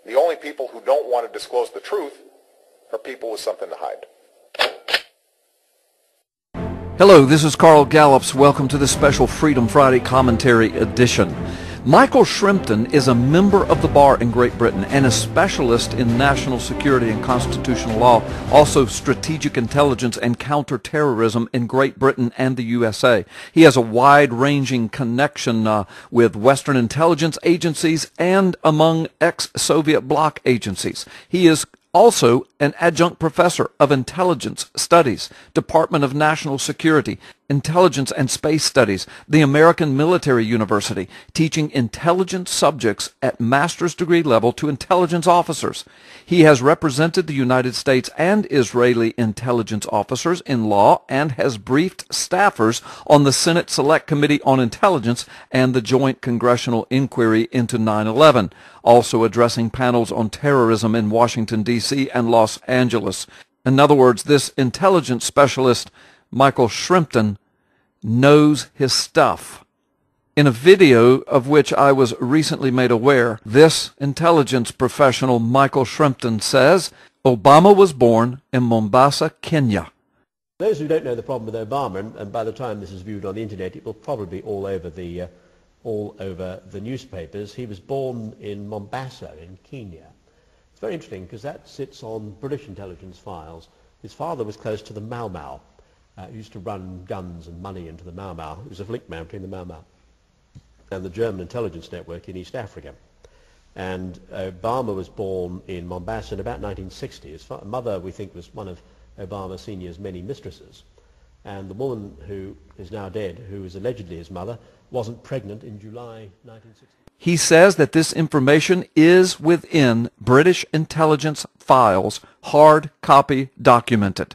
The only people who don't want to disclose the truth are people with something to hide. Hello, this is Carl Gallups. Welcome to this special Freedom Friday Commentary edition. Michael Shrimpton is a member of the bar in Great Britain and a specialist in national security and constitutional law, also strategic intelligence and counterterrorism in Great Britain and the USA. He has a wide-ranging connection with Western intelligence agencies and among ex-Soviet bloc agencies. He is also an adjunct professor of intelligence studies, Department of National Security, Intelligence and Space Studies, the American Military University, teaching intelligence subjects at master's degree level to intelligence officers. He has represented the United States and Israeli intelligence officers in law and has briefed staffers on the Senate Select Committee on Intelligence and the Joint Congressional Inquiry into 9/11, also addressing panels on terrorism in Washington, D.C. and Los Angeles. In other words, this intelligence specialist, Michael Shrimpton, knows his stuff. In a video of which I was recently made aware, this intelligence professional, Michael Shrimpton, says Obama was born in Mombasa, Kenya. Those who don't know the problem with Obama, and by the time this is viewed on the internet, it will probably be all over the newspapers. He was born in Mombasa in Kenya. It's very interesting because that sits on British intelligence files. His father was close to the Mau Mau. He used to run guns and money into the Mau Mau. He was a link man between the Mau Mau and the German intelligence network in East Africa. And Obama was born in Mombasa in about 1960. His mother, we think, was one of Obama Sr.'s many mistresses. And the woman who is now dead, who is allegedly his mother, wasn't pregnant in July 1960. He says that this information is within British intelligence files, hard copy documented.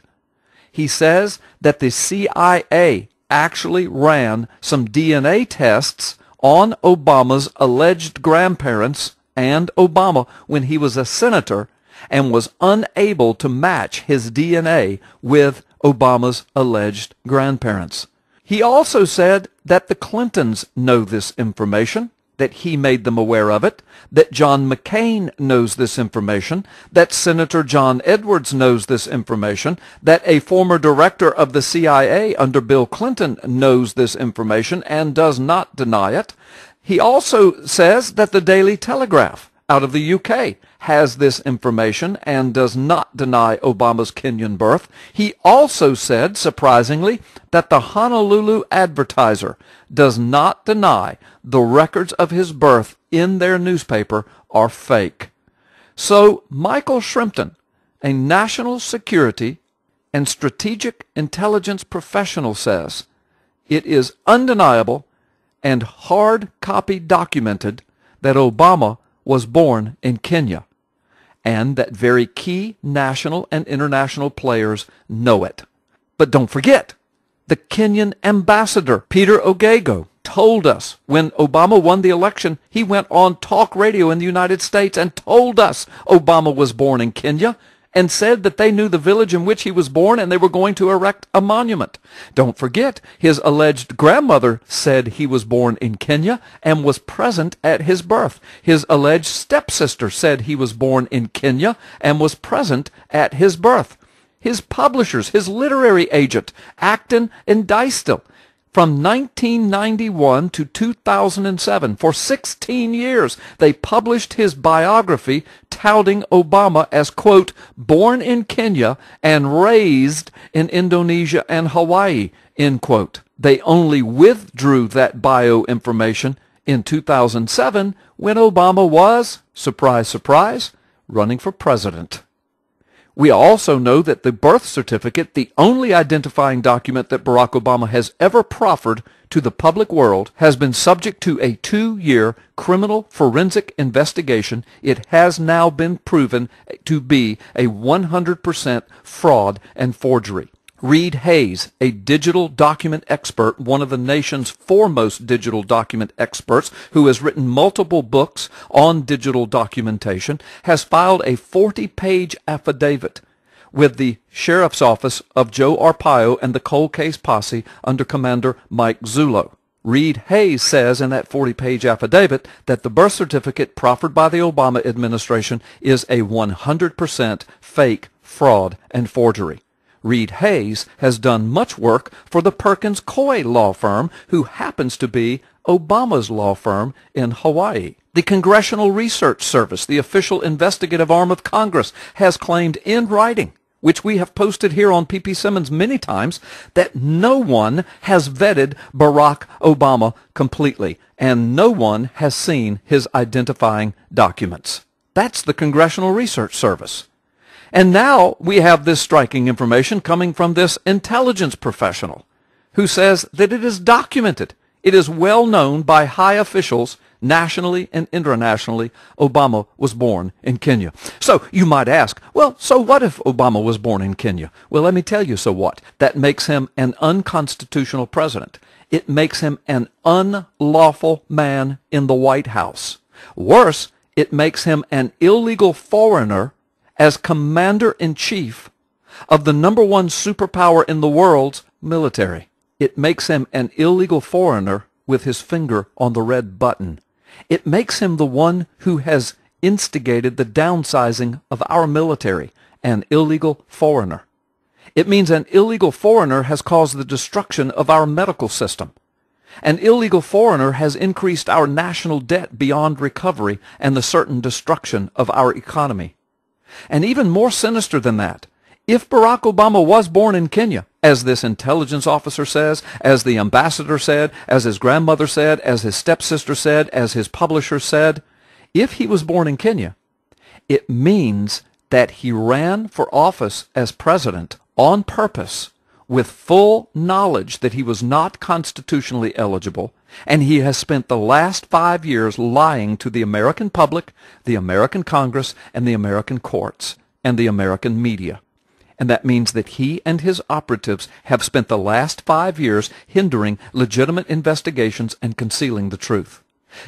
He says that the CIA actually ran some DNA tests on Obama's alleged grandparents and Obama when he was a senator and was unable to match his DNA with Obama's alleged grandparents. He also said that the Clintons know this information, that he made them aware of it, that John McCain knows this information, that Senator John Edwards knows this information, that a former director of the CIA under Bill Clinton knows this information and does not deny it. He also says that the Daily Telegraph out of the UK has this information and does not deny Obama's Kenyan birth. He also said, surprisingly, that the Honolulu Advertiser does not deny the records of his birth in their newspaper are fake. So Michael Shrimpton, a national security and strategic intelligence professional, says it is undeniable and hard copy documented that Obama was born in Kenya, and that very key national and international players know it. But don't forget, the Kenyan ambassador, Peter Ogego, told us when Obama won the election, he went on talk radio in the United States and told us Obama was born in Kenya, and said that they knew the village in which he was born and they were going to erect a monument. Don't forget, his alleged grandmother said he was born in Kenya and was present at his birth. His alleged stepsister said he was born in Kenya and was present at his birth. His publishers, his literary agent, Acton and Dystel, from 1991 to 2007, for 16 years, they published his biography touting Obama as, quote, born in Kenya and raised in Indonesia and Hawaii, end quote. They only withdrew that bio information in 2007 when Obama was, surprise, surprise, running for president. We also know that the birth certificate, the only identifying document that Barack Obama has ever proffered to the public world, has been subject to a 2-year criminal forensic investigation. It has now been proven to be a 100% fraud and forgery. Reed Hayes, a digital document expert, one of the nation's foremost digital document experts, who has written multiple books on digital documentation, has filed a 40-page affidavit with the Sheriff's Office of Joe Arpaio and the Cold Case Posse under Commander Mike Zullo. Reed Hayes says in that 40-page affidavit that the birth certificate proffered by the Obama administration is a 100% fake, fraud, and forgery. Reed Hayes has done much work for the Perkins Coie law firm, who happens to be Obama's law firm in Hawaii. The Congressional Research Service, the official investigative arm of Congress, has claimed in writing, which we have posted here on P.P. Simmons many times, that no one has vetted Barack Obama completely, and no one has seen his identifying documents. That's the Congressional Research Service. And now we have this striking information coming from this intelligence professional who says that it is documented. It is well known by high officials nationally and internationally, Obama was born in Kenya. So you might ask, well, so what if Obama was born in Kenya? Well, let me tell you, so what? That makes him an unconstitutional president. It makes him an unlawful man in the White House. Worse, it makes him an illegal foreigner as commander-in-chief of the #1 superpower in the world's military. It makes him an illegal foreigner with his finger on the red button. It makes him the one who has instigated the downsizing of our military, an illegal foreigner. It means an illegal foreigner has caused the destruction of our medical system. An illegal foreigner has increased our national debt beyond recovery and the certain destruction of our economy. And even more sinister than that, if Barack Obama was born in Kenya, as this intelligence officer says, as the ambassador said, as his grandmother said, as his stepsister said, as his publisher said, if he was born in Kenya, it means that he ran for office as president on purpose with full knowledge that he was not constitutionally eligible, and he has spent the last 5 years lying to the American public, the American Congress, and the American courts, and the American media. And that means that he and his operatives have spent the last 5 years hindering legitimate investigations and concealing the truth.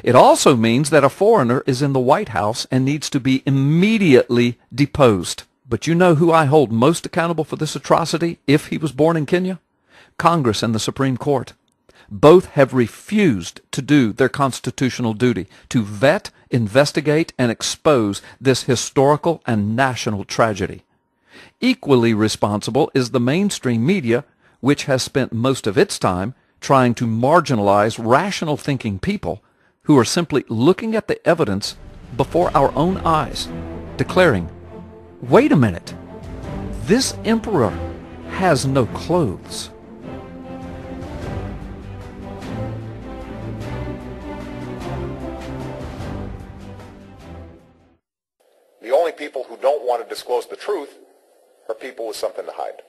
It also means that a foreigner is in the White House and needs to be immediately deposed. But you know who I hold most accountable for this atrocity if he was born in Kenya? Congress and the Supreme Court. Both have refused to do their constitutional duty to vet, investigate, and expose this historical and national tragedy. Equally responsible is the mainstream media, which has spent most of its time trying to marginalize rational thinking people who are simply looking at the evidence before our own eyes, declaring, wait a minute, this emperor has no clothes. The only people who don't want to disclose the truth are people with something to hide.